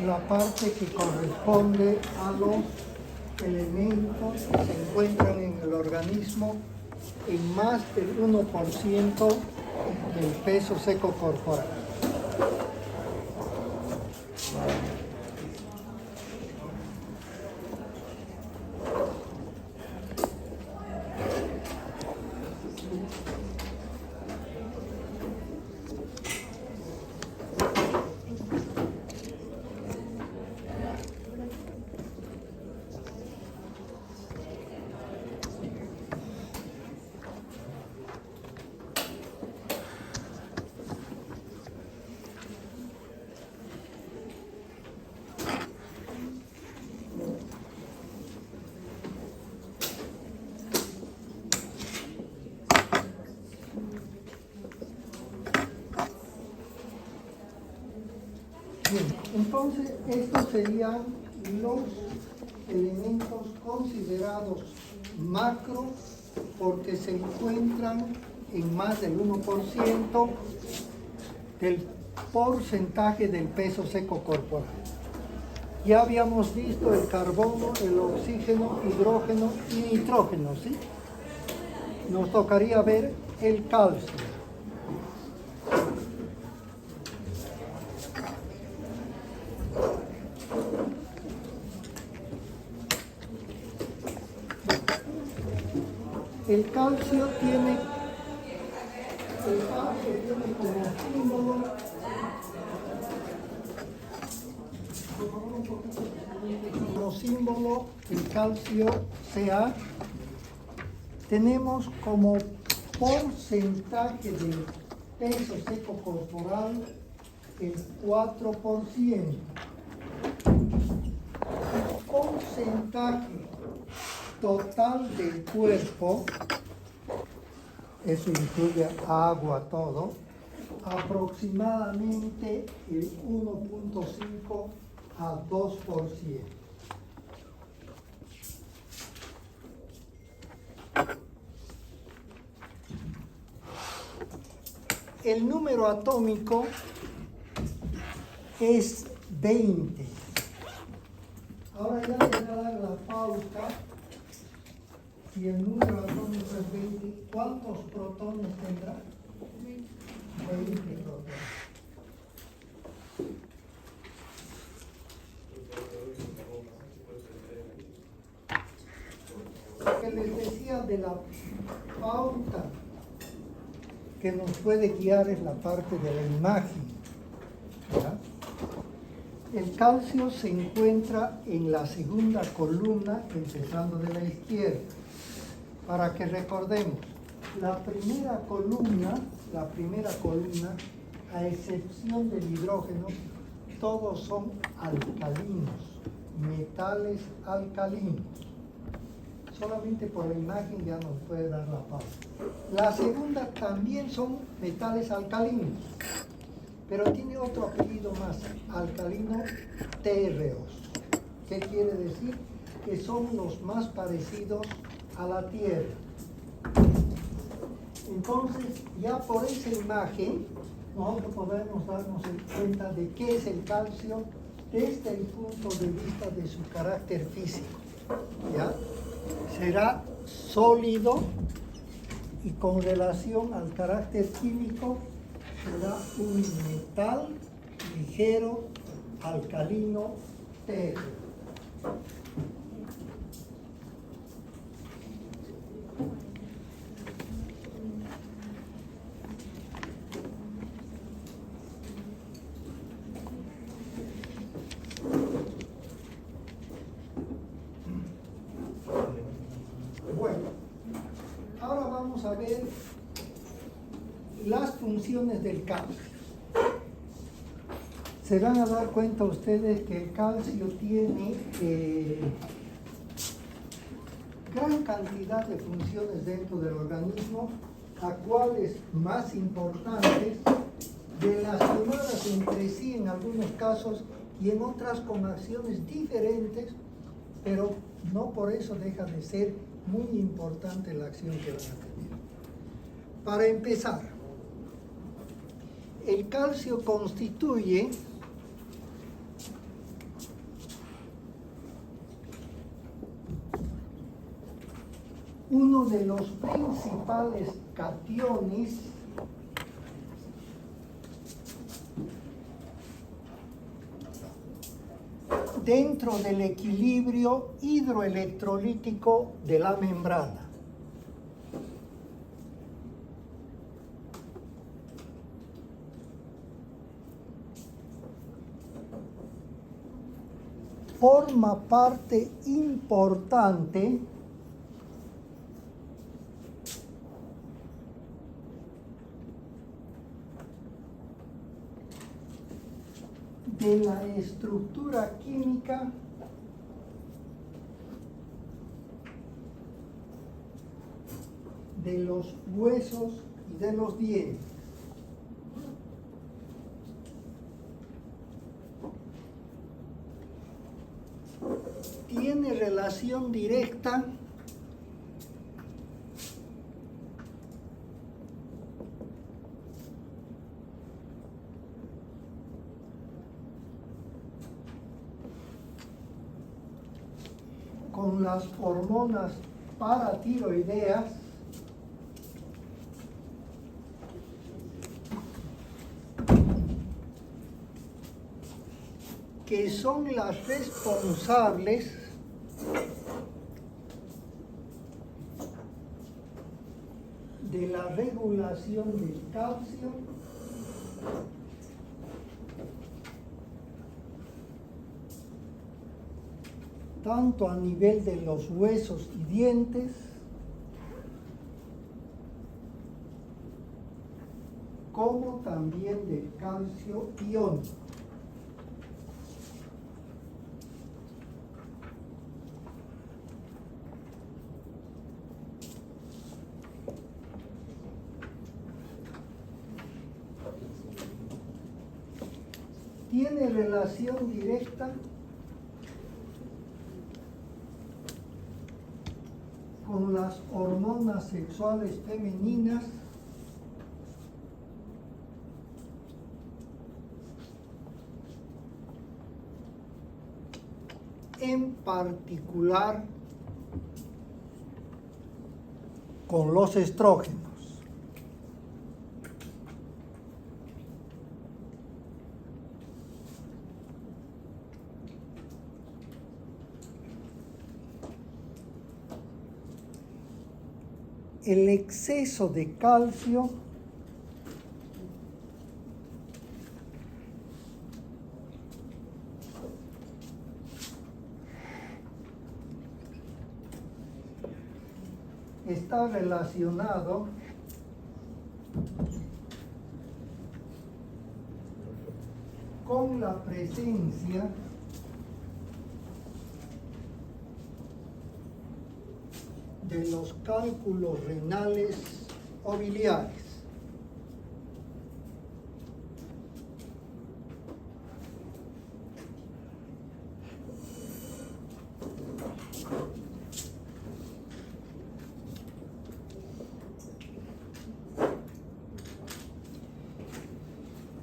la parte que corresponde a los elementos que se encuentran en el organismo en más del 1% del peso seco corporal. Bien, entonces estos serían los elementos considerados macro porque se encuentran en más del 1% del porcentaje del peso seco corporal. Ya habíamos visto el carbono, el oxígeno, hidrógeno y nitrógeno, ¿sí? Nos tocaría ver el calcio. El calcio tiene como símbolo el calcio Ca. Tenemos como porcentaje del peso seco corporal el 4%. Porcentaje total del cuerpo, eso incluye agua, todo, aproximadamente el 1.5 a 2%. El número atómico es 20. Ahora ya le voy a dar la pauta. Si el número atómico es 20, ¿cuántos protones tendrá? 20 protones. Lo que les decía de la pauta que nos puede guiar es la parte de la imagen, ¿verdad? El calcio se encuentra en la segunda columna, empezando de la izquierda. Para que recordemos, la primera columna, a excepción del hidrógeno, todos son alcalinos, metales alcalinos. Solamente por la imagen ya nos puede dar la pauta. La segunda también son metales alcalinos, pero tiene otro apellido más, alcalino térreos. ¿Qué quiere decir? Que son los más parecidos a la Tierra. Entonces, ya por esa imagen, nosotros podemos darnos cuenta de qué es el calcio desde el punto de vista de su carácter físico. ¿Ya? Será sólido y con relación al carácter químico será un metal ligero alcalino térreo. Bueno, ahora vamos a ver las funciones del calcio. Se van a dar cuenta ustedes que el calcio tiene gran cantidad de funciones dentro del organismo, a cuales más importantes, relacionadas entre sí en algunos casos y en otras con acciones diferentes, pero no por eso deja de ser muy importante la acción que van a tener. Para empezar, el calcio constituye uno de los principales cationes dentro del equilibrio hidroelectrolítico de la membrana. Forma parte importante de la estructura química de los huesos y de los dientes. Tiene relación directa con las hormonas paratiroideas que son las responsables de la regulación del calcio tanto a nivel de los huesos y dientes como también del calcio iónico. Tiene relación directa con las hormonas sexuales femeninas en particular con los estrógenos. El exceso de calcio está relacionado con la presencia de los cálculos renales o biliares.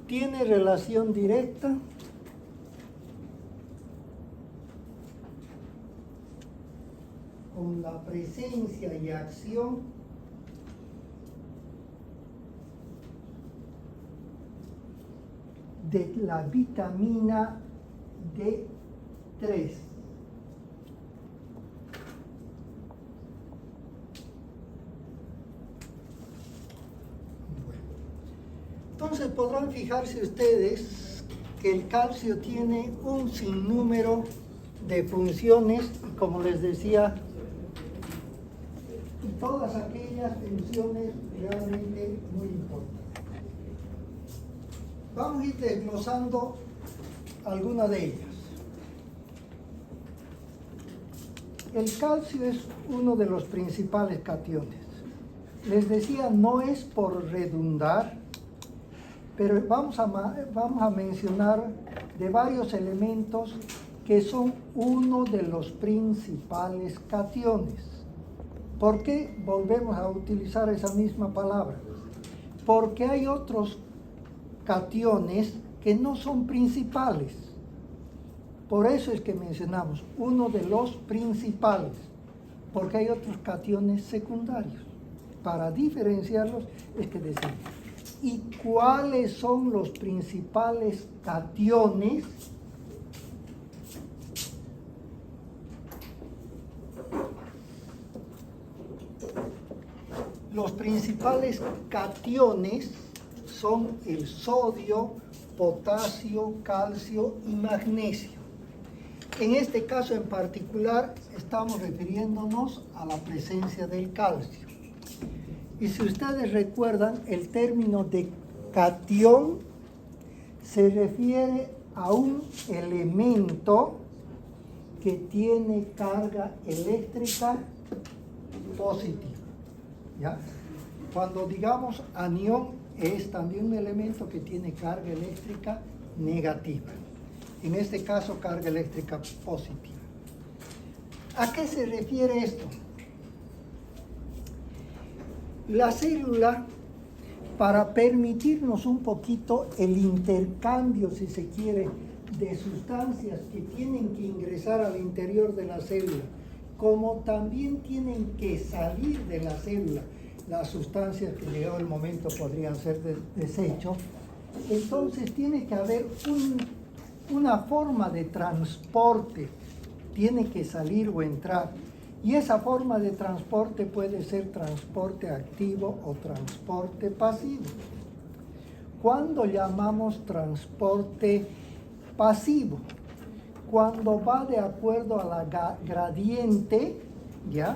Tiene relación directa con la presencia y acción de la vitamina D3. Entonces podrán fijarse ustedes que el calcio tiene un sinnúmero de funciones, y como les decía, y todas aquellas funciones realmente muy importantes. Vamos a ir desglosando algunas de ellas. El calcio es uno de los principales cationes. Les decía, no es por redundar, pero vamos a mencionar de varios elementos que son uno de los principales cationes. ¿Por qué volvemos a utilizar esa misma palabra? Porque hay otros cationes que no son principales. Por eso es que mencionamos uno de los principales. porque hay otros cationes secundarios. Para diferenciarlos es que decimos, ¿y cuáles son los principales cationes Los principales cationes son el sodio, potasio, calcio y magnesio. En este caso en particular estamos refiriéndonos a la presencia del calcio. Y si ustedes recuerdan, el término de catión se refiere a un elemento que tiene carga eléctrica positiva. ¿Ya? Cuando digamos anión es también un elemento que tiene carga eléctrica negativa. En este caso, carga eléctrica positiva. ¿A qué se refiere esto? La célula, para permitirnos un poquito el intercambio, si se quiere, de sustancias que tienen que ingresar al interior de la célula, como también tienen que salir de la célula, las sustancias que llegado el momento podrían ser desechos, entonces tiene que haber una forma de transporte, tiene que salir o entrar, y esa forma de transporte puede ser transporte activo o transporte pasivo. ¿Cuándo llamamos transporte pasivo? Cuando va de acuerdo a la gradiente, ¿ya?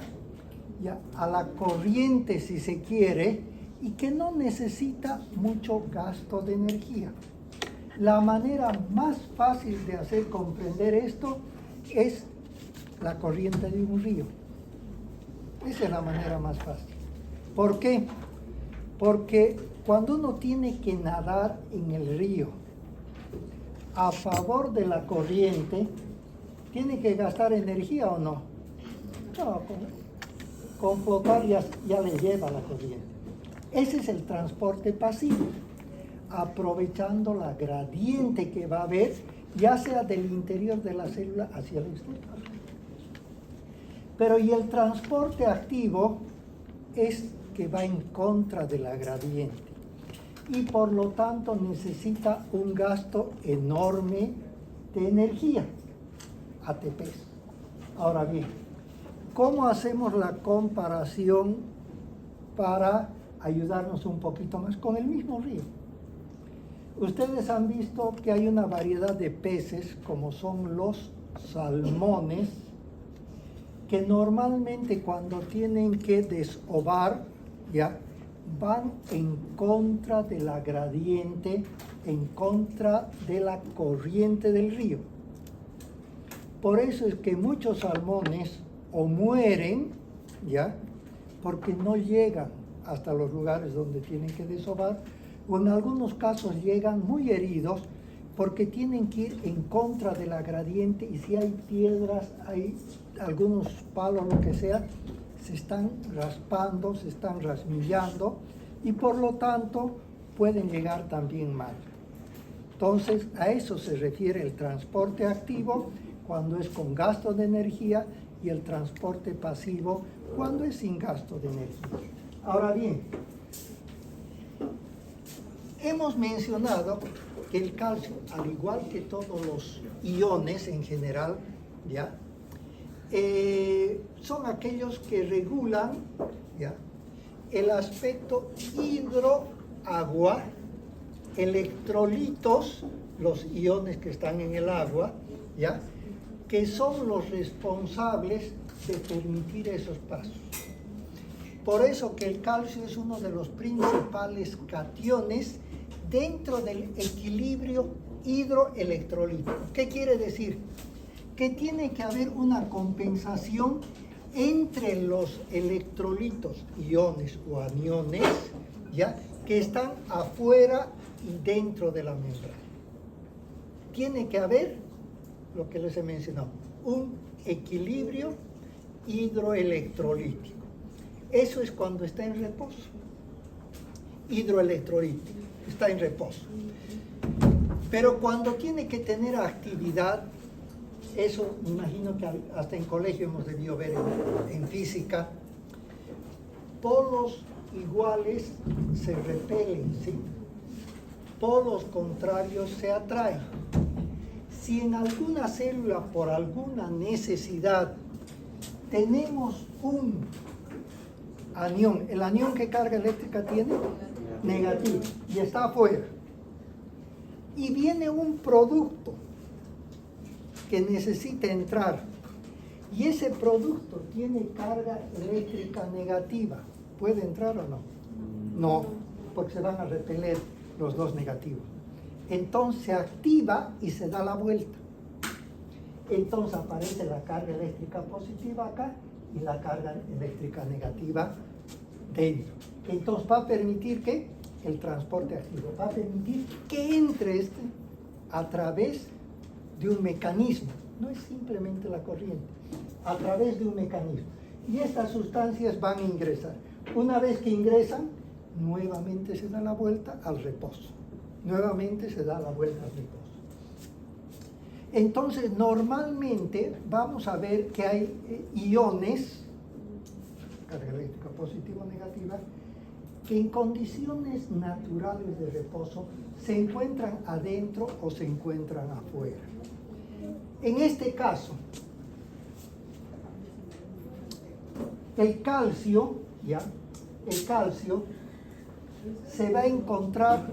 A la corriente, si se quiere, y que no necesita mucho gasto de energía. La manera más fácil de hacer comprender esto es la corriente de un río. Esa es la manera más fácil. ¿Por qué? Porque cuando uno tiene que nadar en el río a favor de la corriente, ¿tiene que gastar energía o no? No, con flotar ya le lleva la corriente. Ese es el transporte pasivo, aprovechando la gradiente que va a haber, ya sea del interior de la célula hacia el exterior. Pero y el transporte activo es que va en contra de la gradiente y por lo tanto necesita un gasto enorme de energía, ATP. Ahora bien, ¿cómo hacemos la comparación para ayudarnos un poquito más con el mismo río? Ustedes han visto que hay una variedad de peces, como son los salmones, que normalmente cuando tienen que desovar, ¿ya?, van en contra de la gradiente, en contra de la corriente del río. Por eso es que muchos salmones o mueren, ¿ya?, porque no llegan hasta los lugares donde tienen que desovar, o en algunos casos llegan muy heridos porque tienen que ir en contra de la gradiente, y si hay piedras, hay algunos palos, lo que sea, se están raspando, se están rasmillando, y por lo tanto pueden llegar también mal. Entonces, a eso se refiere el transporte activo, cuando es con gasto de energía, y el transporte pasivo, cuando es sin gasto de energía. Ahora bien, hemos mencionado que el calcio, al igual que todos los iones en general, ¿ya?, son aquellos que regulan, ¿ya?, el aspecto hidro-agua, electrolitos, los iones que están en el agua, ¿ya?, que son los responsables de permitir esos pasos. Por eso que el calcio es uno de los principales cationes dentro del equilibrio hidroelectrolítico. ¿Qué quiere decir? Que tiene que haber una compensación entre los electrolitos, iones o aniones, ¿ya?, que están afuera y dentro de la membrana. Tiene que haber, lo que les he mencionado, un equilibrio hidroelectrolítico. Eso es cuando está en reposo. Hidroelectrolítico, está en reposo. Pero cuando tiene que tener actividad, Eso me imagino que hasta en colegio hemos debido ver en física. Polos iguales se repelen, ¿sí? Polos contrarios se atraen. Si en alguna célula, por alguna necesidad, tenemos un anión, el anión ¿qué carga eléctrica tiene? Negativo, y está afuera. Y viene un producto que necesita entrar, y ese producto tiene carga eléctrica negativa. ¿Puede entrar o no? No, porque se van a repeler los dos negativos. Entonces se activa y se da la vuelta. Entonces aparece la carga eléctrica positiva acá y la carga eléctrica negativa dentro. Entonces va a permitir que el transporte activo, va a permitir que entre a través de un mecanismo, no es simplemente la corriente, a través de un mecanismo. Y estas sustancias van a ingresar. Una vez que ingresan, nuevamente se da la vuelta al reposo. Nuevamente se da la vuelta al reposo. Entonces, normalmente vamos a ver que hay iones, carga eléctrica positiva o negativa, que en condiciones naturales de reposo se encuentran adentro o se encuentran afuera. En este caso, el calcio, ¿ya? El calcio se va a encontrar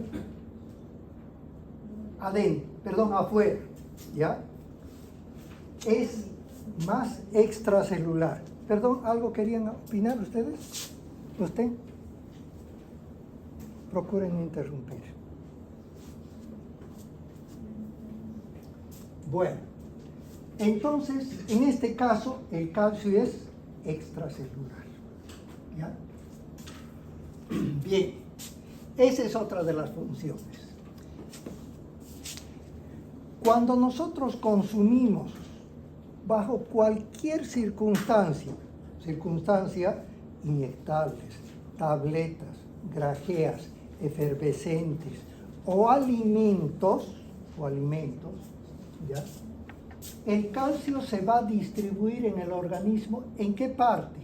afuera, ¿ya? Es más extracelular. Perdón, ¿algo querían opinar ustedes? ¿Usted? Procuren no interrumpir. Bueno, entonces, en este caso, el calcio es extracelular, ¿ya? Bien, esa es otra de las funciones. Cuando nosotros consumimos bajo cualquier circunstancia, inyectables, tabletas, grajeas, efervescentes o alimentos, ¿ya? El calcio se va a distribuir en el organismo, ¿en qué parte?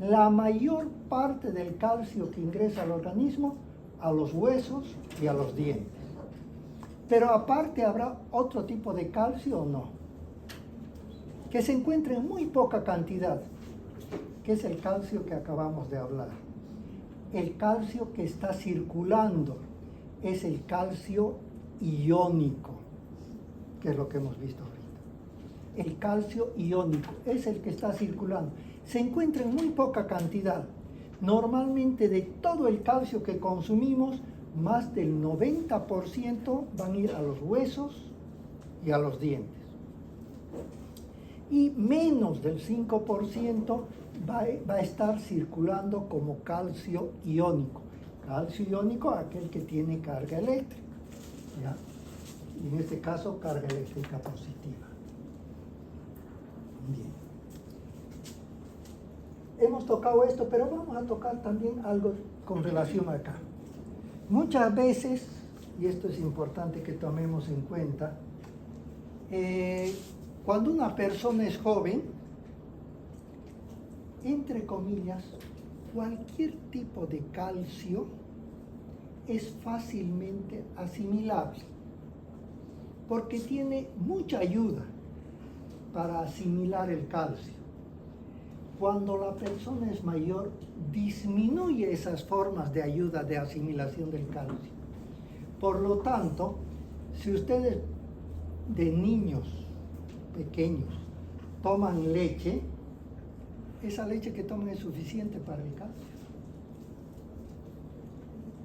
La mayor parte del calcio que ingresa al organismo, a los huesos y a los dientes. Pero aparte habrá otro tipo de calcio o no, que se encuentra en muy poca cantidad, que es el calcio que acabamos de hablar. El calcio que está circulando es el calcio iónico, que es lo que hemos visto ahorita. El calcio iónico es el que está circulando. Se encuentra en muy poca cantidad. Normalmente de todo el calcio que consumimos, más del 90% van a ir a los huesos y a los dientes. Y menos del 5% va a estar circulando como calcio iónico. Calcio iónico, aquel que tiene carga eléctrica, ¿ya? Y en este caso, carga eléctrica positiva. Bien. Hemos tocado esto, pero vamos a tocar también algo con relación acá. Muchas veces, y esto es importante que tomemos en cuenta, cuando una persona es joven, entre comillas, cualquier tipo de calcio es fácilmente asimilable, porque tiene mucha ayuda para asimilar el calcio. Cuando la persona es mayor, disminuye esas formas de ayuda de asimilación del calcio. Por lo tanto, si ustedes de niños pequeños toman leche, esa leche que toman es suficiente para el calcio.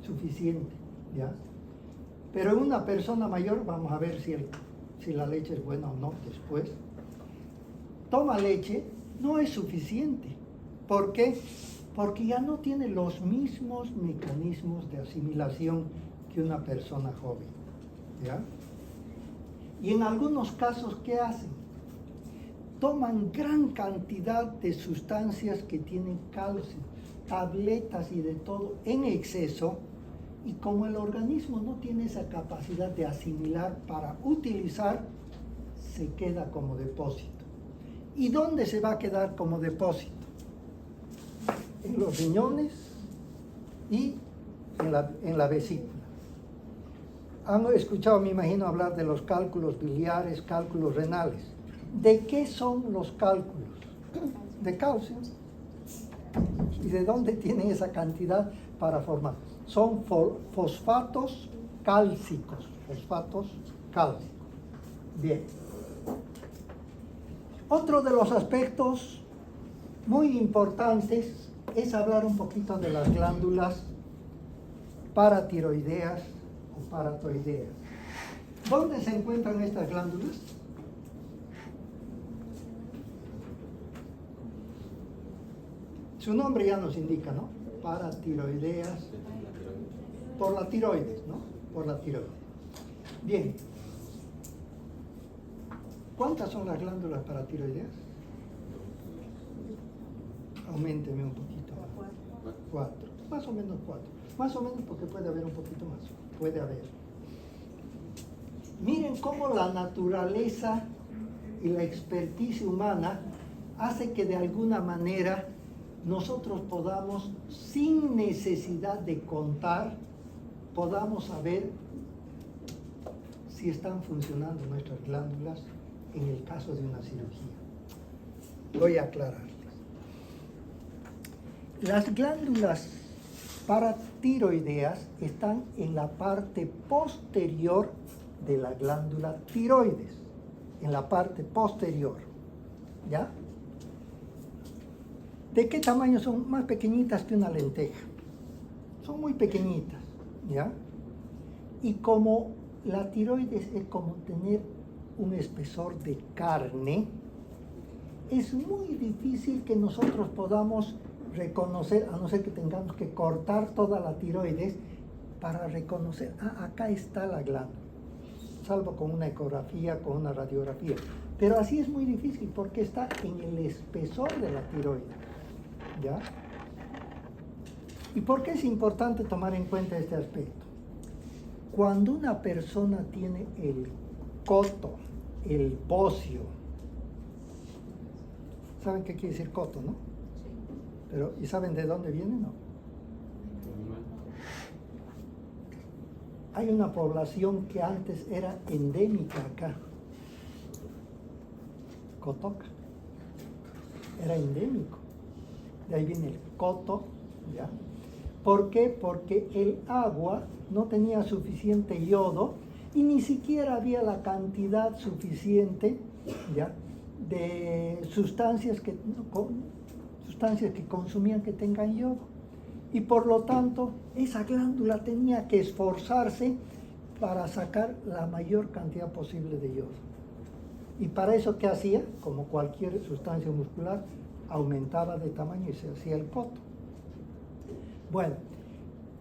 Suficiente, ¿ya? Pero en una persona mayor, vamos a ver si la leche es buena o no después. Toma leche, no es suficiente. ¿Por qué? Porque ya no tiene los mismos mecanismos de asimilación que una persona joven, ¿ya? Y en algunos casos, ¿qué hacen? Toman gran cantidad de sustancias que tienen calcio, tabletas y de todo en exceso, y como el organismo no tiene esa capacidad de asimilar para utilizar, se queda como depósito. ¿Y dónde se va a quedar como depósito? En los riñones y en la vesícula. Han escuchado, me imagino, hablar de los cálculos biliares, cálculos renales. ¿De qué son los cálculos? De calcio. ¿Y de dónde tienen esa cantidad para formar? Son fosfatos cálcicos. Fosfatos cálcicos. Bien. Otro de los aspectos muy importantes es hablar un poquito de las glándulas paratiroideas o paratoideas. ¿Dónde se encuentran estas glándulas? Su nombre ya nos indica, ¿no? Paratiroideas, por la tiroides, ¿no? Por la tiroides. Bien. ¿Cuántas son las glándulas paratiroideas? Auménteme un poquito. 4. Más o menos 4. Más o menos porque puede haber un poquito más. Puede haber. Miren cómo la naturaleza y la experticia humana hace que de alguna manera nosotros podamos, sin necesidad de contar, podamos saber si están funcionando nuestras glándulas en el caso de una cirugía. Voy a aclararles. Las glándulas paratiroideas están en la parte posterior de la glándula tiroides, en la parte posterior, ¿ya? ¿De qué tamaño son? Más pequeñitas que una lenteja. Son muy pequeñitas, ¿ya? Y como la tiroides es como tener un espesor de carne, es muy difícil que nosotros podamos reconocer, a no ser que tengamos que cortar toda la tiroides para reconocer, acá está la glándula, salvo con una ecografía, con una radiografía. Pero así es muy difícil porque está en el espesor de la tiroides, ¿ya? ¿Y por qué es importante tomar en cuenta este aspecto? Cuando una persona tiene el coto, el bocio, ¿saben qué quiere decir coto, no? Pero, ¿y saben de dónde viene? No. Hay una población que antes era endémica acá. Cotoca. Era endémico. De ahí viene el coto, ¿ya? ¿Por qué? Porque el agua no tenía suficiente yodo y ni siquiera había la cantidad suficiente, ¿ya?, de sustancias que consumían que tengan yodo. Y por lo tanto, esa glándula tenía que esforzarse para sacar la mayor cantidad posible de yodo. Y para eso, ¿qué hacía? Como cualquier sustancia muscular, aumentaba de tamaño y se hacía el coto. Bueno,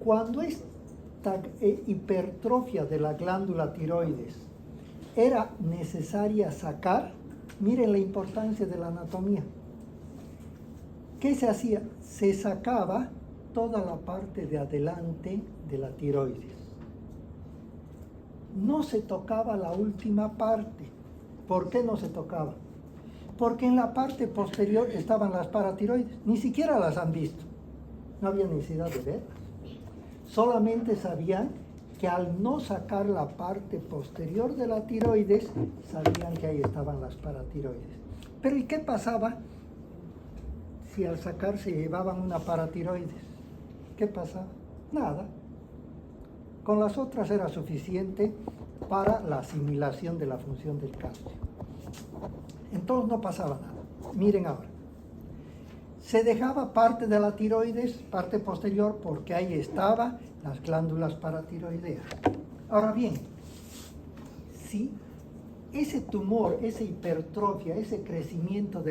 cuando esta hipertrofia de la glándula tiroides era necesaria sacar, miren la importancia de la anatomía. ¿Qué se hacía? Se sacaba toda la parte de adelante de la tiroides. No se tocaba la última parte. ¿Por qué no se tocaba? Porque en la parte posterior estaban las paratiroides. Ni siquiera las han visto. No había necesidad de verlas. Solamente sabían que al no sacar la parte posterior de la tiroides, sabían que ahí estaban las paratiroides. Pero ¿y qué pasaba si al sacar se llevaban una paratiroides? ¿Qué pasaba? Nada. Con las otras era suficiente para la asimilación de la función del calcio. Entonces no pasaba nada. Miren ahora. Se dejaba parte de la tiroides, parte posterior, porque ahí estaban las glándulas paratiroideas. Ahora bien, si ese tumor, esa hipertrofia, ese crecimiento de